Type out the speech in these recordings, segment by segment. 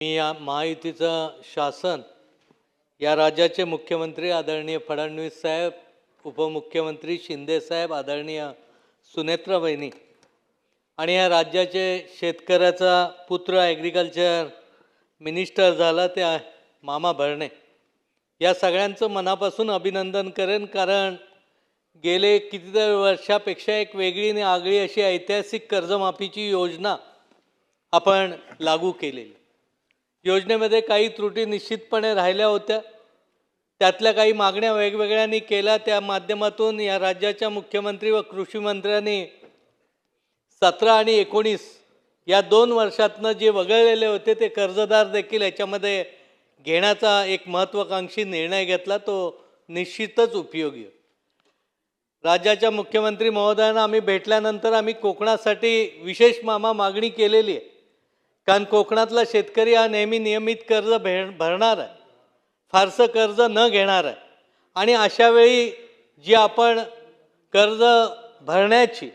मी या महायुतीचं शासन, या राज्याचे मुख्यमंत्री आदरणीय फडणवीस साहेब, उपमुख्यमंत्री शिंदे साहेब, आदरणीय सुनेत्रा बहिणी आणि या राज्याचे शेतकऱ्याचा पुत्र ॲग्रिकल्चर मिनिस्टर झाला ते मामा भरणे, या सगळ्यांचं मनापासून अभिनंदन करेन. कारण गेले कितीतरी वर्षापेक्षा एक वेगळी आणि आगळी अशी ऐतिहासिक कर्जमाफीची योजना आपण लागू केलेली. योजनेमध्ये काही त्रुटी निश्चितपणे राहिल्या होत्या, त्यातल्या काही मागण्या वेगवेगळ्यांनी केल्या. त्या माध्यमातून या राज्याच्या मुख्यमंत्री व कृषी मंत्र्यांनी 17 आणि 19 या 2 वर्षातनं जे वगळलेले होते ते कर्जदार देखील याच्यामध्ये घेण्याचा एक महत्त्वाकांक्षी निर्णय घेतला. तो निश्चितच उपयोगी. राज्याच्या मुख्यमंत्री महोदयांना आम्ही भेटल्यानंतर आम्ही कोकणासाठी विशेष मागणी केलेली आहे. कारण कोकणातला शेतकरी हा नेहमी नियमित कर्ज भरणार आहे, फारसं कर्ज न घेणार आहे. आणि अशावेळी जी आपण कर्ज भरण्याची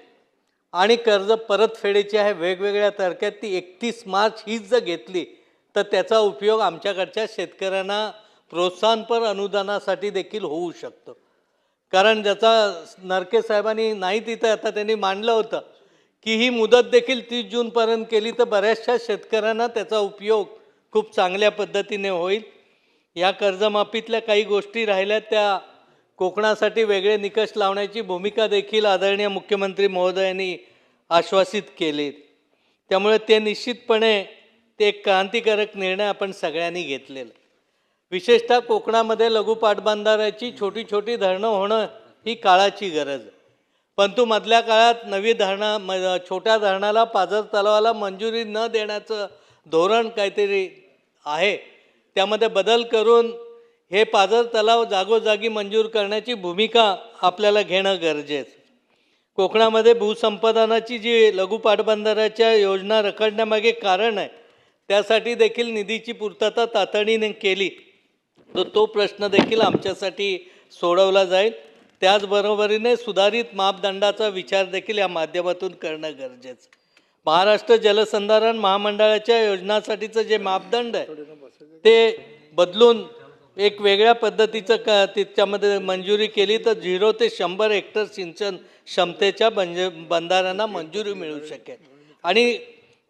आणि कर्ज परतफेडीची आहे वेगवेगळ्या तारखेत, ती 31 मार्च हीच जर घेतली तर त्याचा उपयोग आमच्याकडच्या शेतकऱ्यांना प्रोत्साहनपर अनुदानासाठी देखील होऊ शकतो. कारण ज्याचा नरके साहेबांनी नाही तिथं आता त्यांनी मांडलं होतं की ही मुदत देखील 30 जूनपर्यंत केली तर बऱ्याचशा शेतकऱ्यांना त्याचा उपयोग खूप चांगल्या पद्धतीने होईल. या कर्जमाफीतल्या काही गोष्टी राहिल्या, त्या कोकणासाठी वेगळे निकष लावण्याची भूमिका देखील आदरणीय मुख्यमंत्री महोदयांनी आश्वासित केले. त्यामुळे ते निश्चितपणे ते एक क्रांतिकारक निर्णय आपण सगळ्यांनी घेतलेला. विशेषतः कोकणामध्ये लघु पाटबंधाऱ्याची छोटी छोटी धरणं होणं ही काळाची गरज आहे. परंतु मधल्या काळात नवी धरणं, छोट्या धरणाला, पाझर तलावाला मंजुरी न देण्याचं धोरण काहीतरी आहे, त्यामध्ये बदल करून हे पाझर तलाव जागोजागी मंजूर करण्याची भूमिका आपल्याला घेणं गरजेचं. कोकणामध्ये भूसंपादनाची जी लघु पाटबंधाऱ्याच्या योजना रखडण्यामागे कारण आहे, त्यासाठी देखील निधीची पूर्तता तातडीने केली तर तो प्रश्न देखील आमच्यासाठी सोडवला जाईल. त्याचबरोबरीने सुधारित मापदंडाचा विचार देखील या माध्यमातून करणं गरजेचं. महाराष्ट्र जलसंधारण महामंडळाच्या योजनासाठीचं जे मापदंड आहे ते बदलून एक वेगळ्या पद्धतीचं त्याच्यामध्ये मंजुरी केली तर 0 ते 100 हेक्टर सिंचन क्षमतेच्या बंधाऱ्यांना मंजुरी मिळू शकेल आणि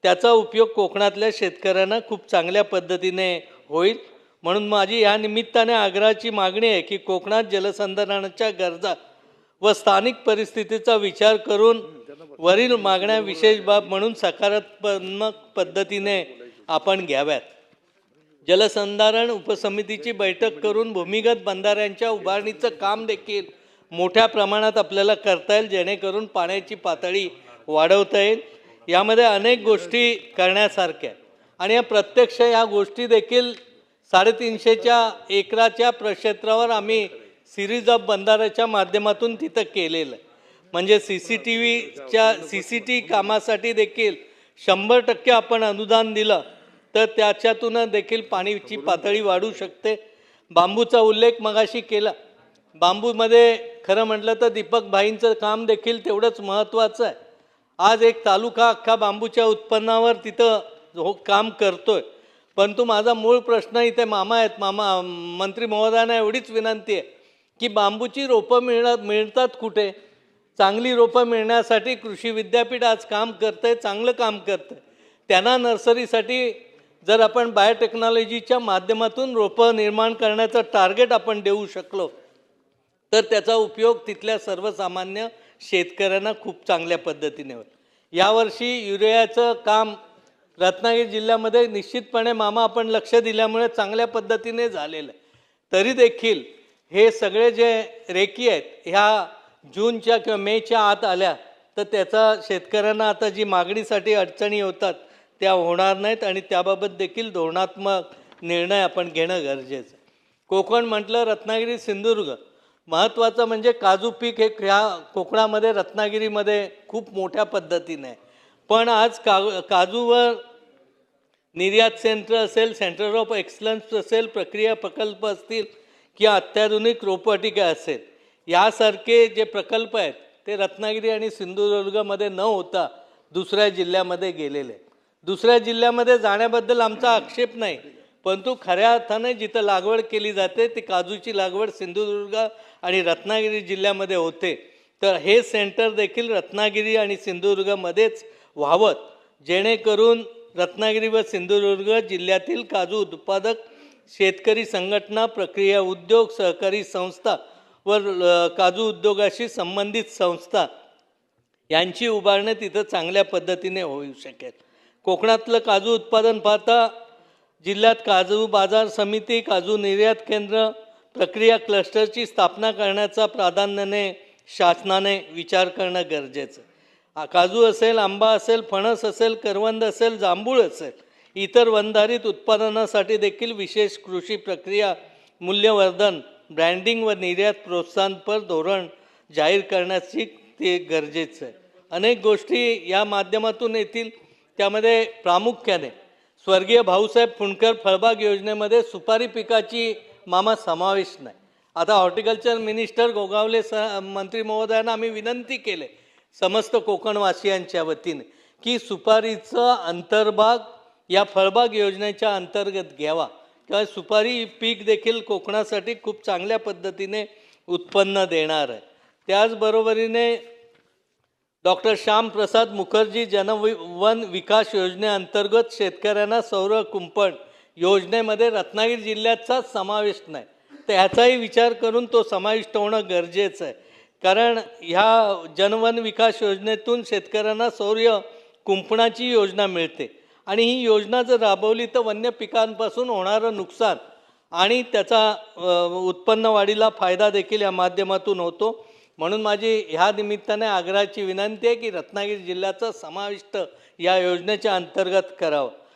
त्याचा उपयोग कोकणातल्या शेतकऱ्यांना खूप चांगल्या पद्धतीने होईल. म्हणून माझी या निमित्ताने आग्रहाची मागणी आहे की कोकणात जलसंधारणाच्या गरजा व स्थानिक परिस्थितीचा विचार करून वरील मागण्या विशेष बाब म्हणून सकारात्मक पद्धतीने आपण घ्याव्यात. जलसंधारण उपसमितीची बैठक करून भूमिगत बंधाऱ्यांच्या उभारणीचं काम देखील मोठ्या प्रमाणात आपल्याला करता येईल, जेणेकरून पाण्याची पातळी वाढवता येईल. यामध्ये अनेक गोष्टी करण्यासारख्या आणि या प्रत्यक्ष या गोष्टी देखील 350 एकराच्या प्रक्षेत्रावर आम्ही सिरीज ऑफ बंधाऱ्याच्या माध्यमातून तिथं केलेलं आहे. म्हणजे CCTV कामासाठी देखील 100% आपण अनुदान दिलं तर त्याच्यातून देखील पाण्याची पातळी वाढू शकते. बांबूचा उल्लेख मगाशी केला. बांबूमध्ये खरं म्हटलं तर दीपक भाईंचं काम देखील तेवढंच महत्त्वाचं आहे. आज एक तालुका अख्खा बांबूच्या उत्पन्नावर तिथं काम करतोय. परंतु माझा मूळ प्रश्न इथे मामा आहेत. मंत्री महोदयांना एवढीच विनंती आहे की बांबूची रोपं मिळतात कुठे? चांगली रोपं मिळण्यासाठी कृषी विद्यापीठ आज काम करतं आहे, चांगलं काम करतं आहे. त्यांना नर्सरीसाठी जर आपण बायोटेक्नॉलॉजीच्या माध्यमातून रोपं निर्माण करण्याचं टार्गेट आपण देऊ शकलो तर त्याचा उपयोग तिथल्या सर्वसामान्य शेतकऱ्यांना खूप चांगल्या पद्धतीने होईल. यावर्षी युरियाचं काम रत्नागिरी जिल्ह्यामध्ये निश्चितपणे मामा आपण लक्ष दिल्यामुळे चांगल्या पद्धतीने झालेलं आहे. तरी देखील हे सगळे जे रेकी आहेत ह्या जूनच्या किंवा मेच्या आत आल्या तर त्याचा शेतकऱ्यांना आता जी मागणीसाठी अडचणी होतात त्या होणार नाहीत आणि त्याबाबत देखील धोरणात्मक निर्णय आपण घेणं गरजेचं आहे. कोकण म्हटलं, रत्नागिरी सिंधुदुर्ग महत्त्वाचं म्हणजे काजू पीक हे ह्या कोकणामध्ये रत्नागिरीमध्ये खूप मोठ्या पद्धतीने आहे. पण आज काजूवर निर्यात सेंटर असेल, सेंटर ऑफ एक्सलन्स असेल, प्रक्रिया प्रकल्प असतील किंवा अत्याधुनिक रोपवाटिका असेल, यासारखे जे प्रकल्प आहेत ते रत्नागिरी आणि सिंधुदुर्गमध्ये न होता दुसऱ्या जिल्ह्यामध्ये गेलेले. दुसऱ्या जिल्ह्यामध्ये जाण्याबद्दल आमचा आक्षेप नाही, परंतु खऱ्या अर्थाने जिथं लागवड केली जाते ती काजूची लागवड सिंधुदुर्ग आणि रत्नागिरी जिल्ह्यामध्ये होते. तर हे सेंटर देखील रत्नागिरी आणि सिंधुदुर्गमध्येच व्हावं, जेणेकरून रत्नागिरी व सिंधुदुर्ग जिल्ह्यातील काजू उत्पादक शेतकरी संघटना, प्रक्रिया उद्योग, सहकारी संस्था व काजू उद्योगाशी संबंधित संस्था यांची उभारणी तिथं चांगल्या पद्धतीने होऊ शकेल. कोकणातलं काजू उत्पादन पाहता जिल्ह्यात काजू बाजार समिती, काजू निर्यात केंद्र, प्रक्रिया क्लस्टरची स्थापना करण्याचा प्राधान्याने शासनाने विचार करणं गरजेचं आहे. काजू असेल, आंबा असेल, फणस असेल, करवंद असेल, जांभूळ असेल, इतर वनधारित उत्पादनासाठी देखील विशेष कृषी प्रक्रिया मूल्यवर्धन, ब्रँडिंग व निर्यात प्रोत्साहनपर धोरण जाहीर करण्याची ते गरजेचं आहे. अनेक गोष्टी या माध्यमातून येतील. त्यामध्ये प्रामुख्याने स्वर्गीय भाऊसाहेब फुंडकर फळबाग योजनेमध्ये सुपारी पिकाची समावेश नाही. आता हॉर्टिकल्चर मिनिस्टर गोगावले मंत्री महोदयांना आम्ही विनंती केले समस्त कोकणवासियांच्या वतीने की सुपारीचा अंतर्भाग या फळबाग योजनेच्या अंतर्गत घ्यावा, किंवा सुपारी पीक देखील कोकणासाठी खूप चांगल्या पद्धतीने उत्पन्न देणार आहे. त्याचबरोबरीने डॉक्टर श्यामप्रसाद मुखर्जी जनवन विकास योजनेअंतर्गत शेतकऱ्यांना सौर कुंपण योजनेमध्ये रत्नागिरी जिल्ह्याचाच समावेश नाही, तर ह्याचाही विचार करून तो समाविष्ट होणं गरजेचं आहे. कारण ह्या जनवन विकास योजनेतून शेतकऱ्यांना सौर कुंपणाची योजना मिळते आणि ही योजना जर राबवली तर वन्य पिकांपासून होणारं नुकसान आणि त्याचा उत्पन्न वाढीला फायदा देखील या माध्यमातून होतो. म्हणून माझी ह्या निमित्ताने आग्रहाची विनंती आहे की रत्नागिरी जिल्ह्याचा समाविष्ट या योजनेच्या अंतर्गत करावं.